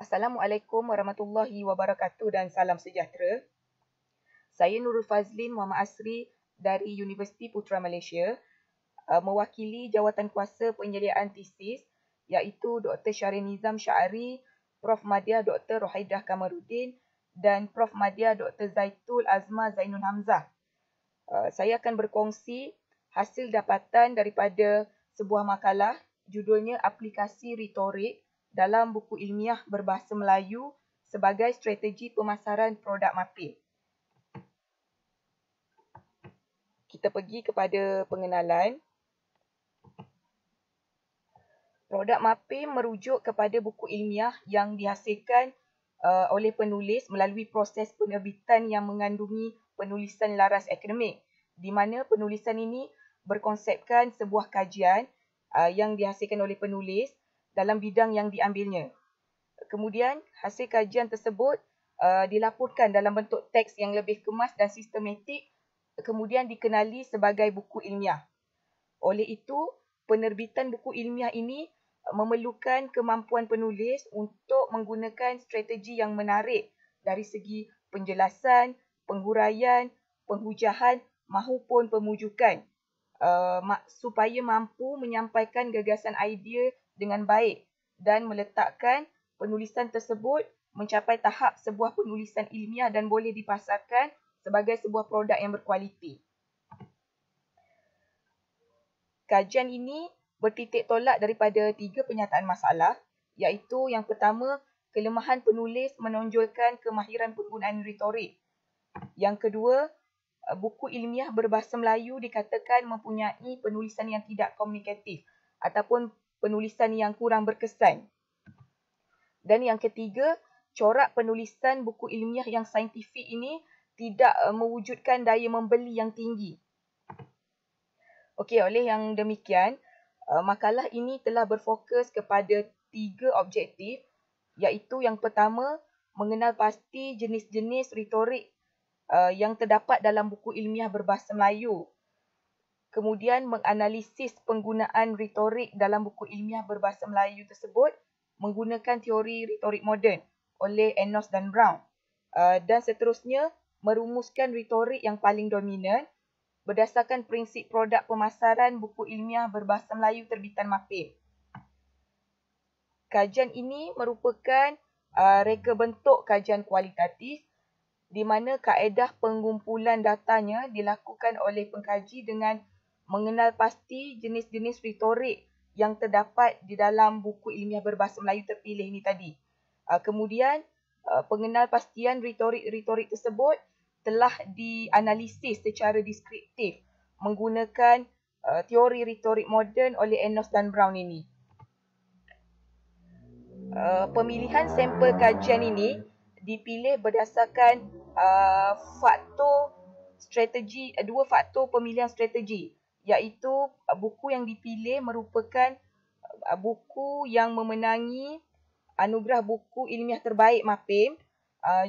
Assalamualaikum warahmatullahi wabarakatuh dan salam sejahtera. Saya Nurul Fazlin Muhammad Asri dari Universiti Putra Malaysia, mewakili jawatan kuasa penyediaan tesis iaitu Dr. Syahrin Nizam Syahari, Prof. Madya Dr. Rohaidah Kamaruddin dan Prof. Madya Dr. Zaitul Azma Zainul Hamzah. Saya akan berkongsi hasil dapatan daripada sebuah makalah judulnya Aplikasi Retorik dalam buku ilmiah berbahasa Melayu sebagai strategi pemasaran produk MAPIM. Kita pergi kepada pengenalan. Produk MAPIM merujuk kepada buku ilmiah yang dihasilkan oleh penulis melalui proses penerbitan yang mengandungi penulisan laras akademik, di mana penulisan ini berkonsepkan sebuah kajian yang dihasilkan oleh penulis dalam bidang yang diambilnya. Kemudian hasil kajian tersebut dilaporkan dalam bentuk teks yang lebih kemas dan sistematik, kemudian dikenali sebagai buku ilmiah. Oleh itu, penerbitan buku ilmiah ini memerlukan kemampuan penulis untuk menggunakan strategi yang menarik dari segi penjelasan, penghuraian, penghujahan maupun pemujukan supaya mampu menyampaikan gagasan idea dengan baik dan meletakkan penulisan tersebut mencapai tahap sebuah penulisan ilmiah dan boleh dipasarkan sebagai sebuah produk yang berkualiti. Kajian ini bertitik tolak daripada 3 penyataan masalah, iaitu yang pertama, kelemahan penulis menonjolkan kemahiran penggunaan retorik. Yang kedua, buku ilmiah berbahasa Melayu dikatakan mempunyai penulisan yang tidak komunikatif ataupun penulisan yang kurang berkesan. Dan yang ketiga, corak penulisan buku ilmiah yang saintifik ini tidak mewujudkan daya membeli yang tinggi. Okey, oleh yang demikian, makalah ini telah berfokus kepada 3 objektif, iaitu yang pertama, mengenal pasti jenis-jenis retorik yang terdapat dalam buku ilmiah berbahasa Melayu. Kemudian menganalisis penggunaan retorik dalam buku ilmiah berbahasa Melayu tersebut menggunakan teori retorik moden oleh Enos dan Brown. Dan seterusnya, merumuskan retorik yang paling dominan berdasarkan prinsip produk pemasaran buku ilmiah berbahasa Melayu terbitan MAPIM. Kajian ini merupakan reka bentuk kajian kualitatif di mana kaedah pengumpulan datanya dilakukan oleh pengkaji dengan mengenal pasti jenis-jenis retorik yang terdapat di dalam buku ilmiah berbahasa Melayu terpilih ini tadi. Kemudian, pengenalpastian retorik-retorik tersebut telah dianalisis secara deskriptif menggunakan teori retorik moden oleh Enos dan Brown ini. Pemilihan sampel kajian ini dipilih berdasarkan dua faktor pemilihan strategi, iaitu buku yang dipilih merupakan buku yang memenangi anugerah buku ilmiah terbaik MAPIM,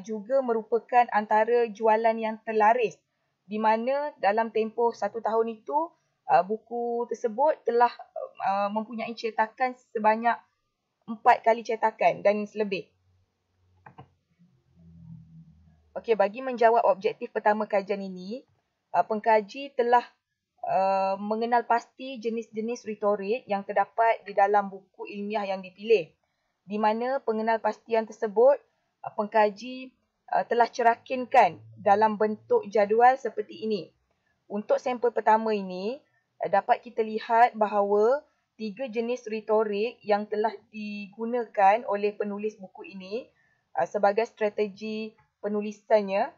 juga merupakan antara jualan yang terlaris, di mana dalam tempoh 1 tahun itu buku tersebut telah mempunyai cetakan sebanyak 4 kali cetakan dan selebih. Okey, bagi menjawab objektif pertama kajian ini, pengkaji telah mengenal pasti jenis-jenis retorik yang terdapat di dalam buku ilmiah yang dipilih, di mana pengenalpastian tersebut pengkaji telah cerakinkan dalam bentuk jadual seperti ini. Untuk sampel pertama ini, dapat kita lihat bahawa 3 jenis retorik yang telah digunakan oleh penulis buku ini sebagai strategi penulisannya,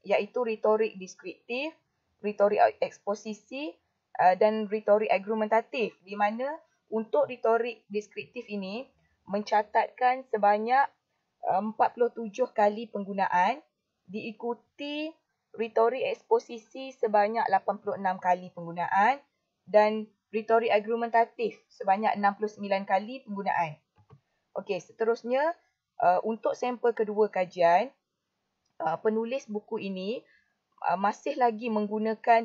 iaitu retorik deskriptif, retorik eksposisi dan retorik argumentatif, di mana untuk retorik deskriptif ini mencatatkan sebanyak 47 kali penggunaan, diikuti retorik eksposisi sebanyak 86 kali penggunaan dan retorik argumentatif sebanyak 69 kali penggunaan. Okey, seterusnya untuk sampel kedua kajian, penulis buku ini masih lagi menggunakan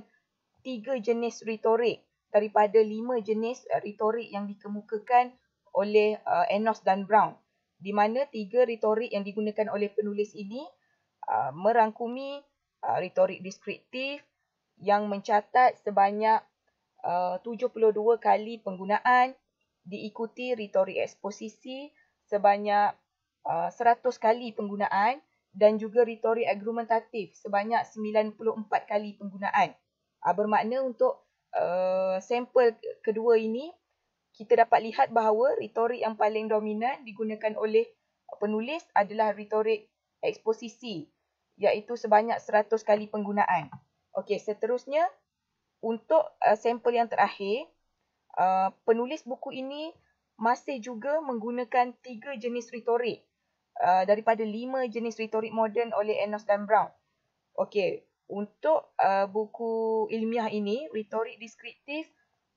3 jenis retorik daripada 5 jenis retorik yang dikemukakan oleh Enos dan Brown. di mana 3 retorik yang digunakan oleh penulis ini merangkumi retorik deskriptif yang mencatat sebanyak 72 kali penggunaan, diikuti retorik eksposisi sebanyak 100 kali penggunaan dan juga retorik argumentatif sebanyak 94 kali penggunaan. Bermakna untuk sampel kedua ini, kita dapat lihat bahawa retorik yang paling dominan digunakan oleh penulis adalah retorik eksposisi, iaitu sebanyak 100 kali penggunaan. Okey, seterusnya untuk sampel yang terakhir, penulis buku ini masih juga menggunakan 3 jenis retorik daripada 5 jenis retorik moden oleh Enos dan Brown. Okey, untuk buku ilmiah ini, retorik deskriptif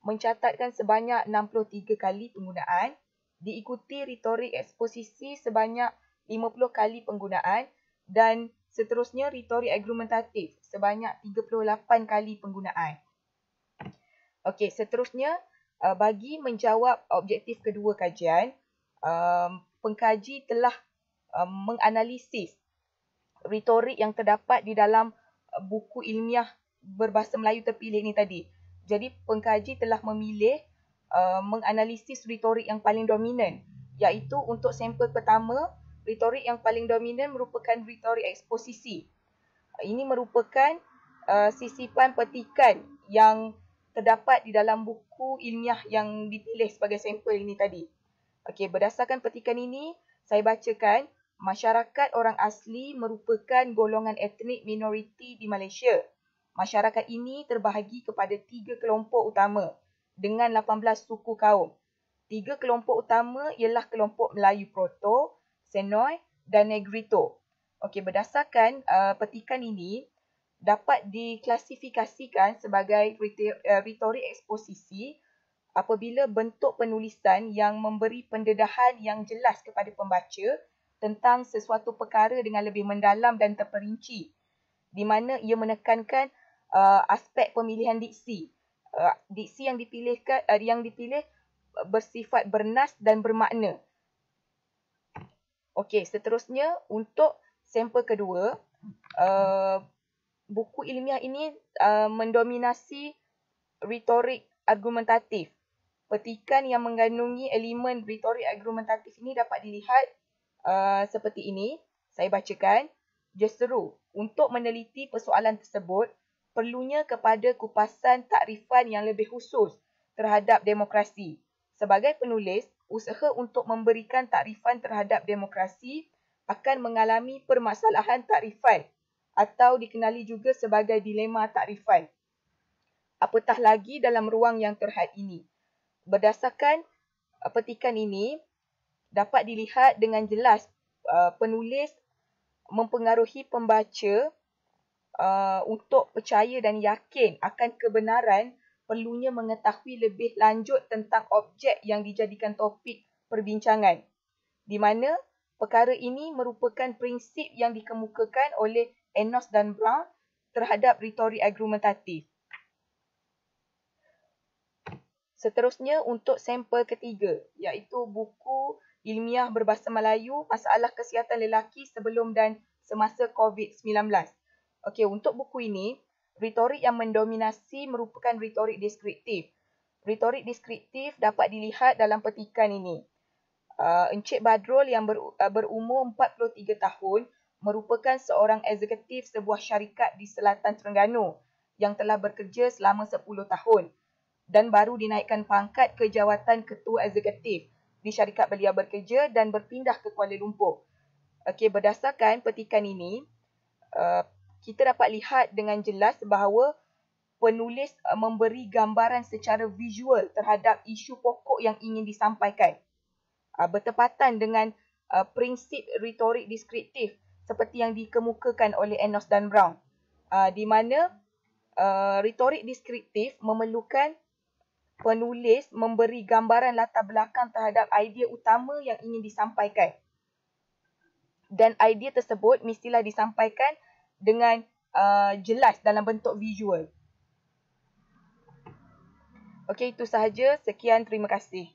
mencatatkan sebanyak 63 kali penggunaan, diikuti retorik eksposisi sebanyak 50 kali penggunaan dan seterusnya retorik argumentatif sebanyak 38 kali penggunaan. Okey, seterusnya bagi menjawab objektif kedua kajian, pengkaji telah menganalisis retorik yang terdapat di dalam buku ilmiah berbahasa Melayu terpilih ni tadi. Jadi pengkaji telah memilih menganalisis retorik yang paling dominan, iaitu untuk sampel pertama, retorik yang paling dominan merupakan retorik eksposisi. Ini merupakan sisipan petikan yang terdapat di dalam buku ilmiah yang dipilih sebagai sampel ini tadi. Okey, berdasarkan petikan ini, saya bacakan, masyarakat orang asli merupakan golongan etnik minoriti di Malaysia. Masyarakat ini terbahagi kepada 3 kelompok utama dengan 18 suku kaum. 3 kelompok utama ialah kelompok Melayu Proto, Senoi dan Negrito. Okey, berdasarkan petikan ini dapat diklasifikasikan sebagai retorik eksposisi apabila bentuk penulisan yang memberi pendedahan yang jelas kepada pembaca tentang sesuatu perkara dengan lebih mendalam dan terperinci, di mana ia menekankan aspek pemilihan diksi. Diksi yang dipilih bersifat bernas dan bermakna. Okey, seterusnya untuk sampel kedua, buku ilmiah ini mendominasi retorik argumentatif. Petikan yang mengandungi elemen retorik argumentatif ini dapat dilihat seperti ini. Saya bacakan. Justru untuk meneliti persoalan tersebut, perlunya kepada kupasan takrifan yang lebih khusus terhadap demokrasi. Sebagai penulis, usaha untuk memberikan takrifan terhadap demokrasi akan mengalami permasalahan takrifan atau dikenali juga sebagai dilema takrifan. Apatah lagi dalam ruang yang terhad ini. Berdasarkan petikan ini, dapat dilihat dengan jelas penulis mempengaruhi pembaca untuk percaya dan yakin akan kebenaran perlunya mengetahui lebih lanjut tentang objek yang dijadikan topik perbincangan, di mana perkara ini merupakan prinsip yang dikemukakan oleh Enos dan Brown terhadap retorik argumentatif. Seterusnya untuk sampel ketiga, iaitu buku ilmiah berbahasa Melayu, Masalah Kesihatan Lelaki Sebelum dan Semasa COVID-19. Okey, untuk buku ini, retorik yang mendominasi merupakan retorik deskriptif. Retorik deskriptif dapat dilihat dalam petikan ini. Encik Badrul yang berumur 43 tahun merupakan seorang eksekutif sebuah syarikat di Selatan Terengganu yang telah bekerja selama 10 tahun dan baru dinaikkan pangkat ke jawatan ketua eksekutif di syarikat belia bekerja dan berpindah ke Kuala Lumpur. Okey, berdasarkan petikan ini, kita dapat lihat dengan jelas bahawa penulis memberi gambaran secara visual terhadap isu pokok yang ingin disampaikan. Bertepatan dengan prinsip retorik deskriptif seperti yang dikemukakan oleh Enos dan Brown, di mana retorik deskriptif memerlukan penulis memberi gambaran latar belakang terhadap idea utama yang ingin disampaikan. Dan idea tersebut mestilah disampaikan dengan jelas dalam bentuk visual. Okey, itu sahaja. Sekian, terima kasih.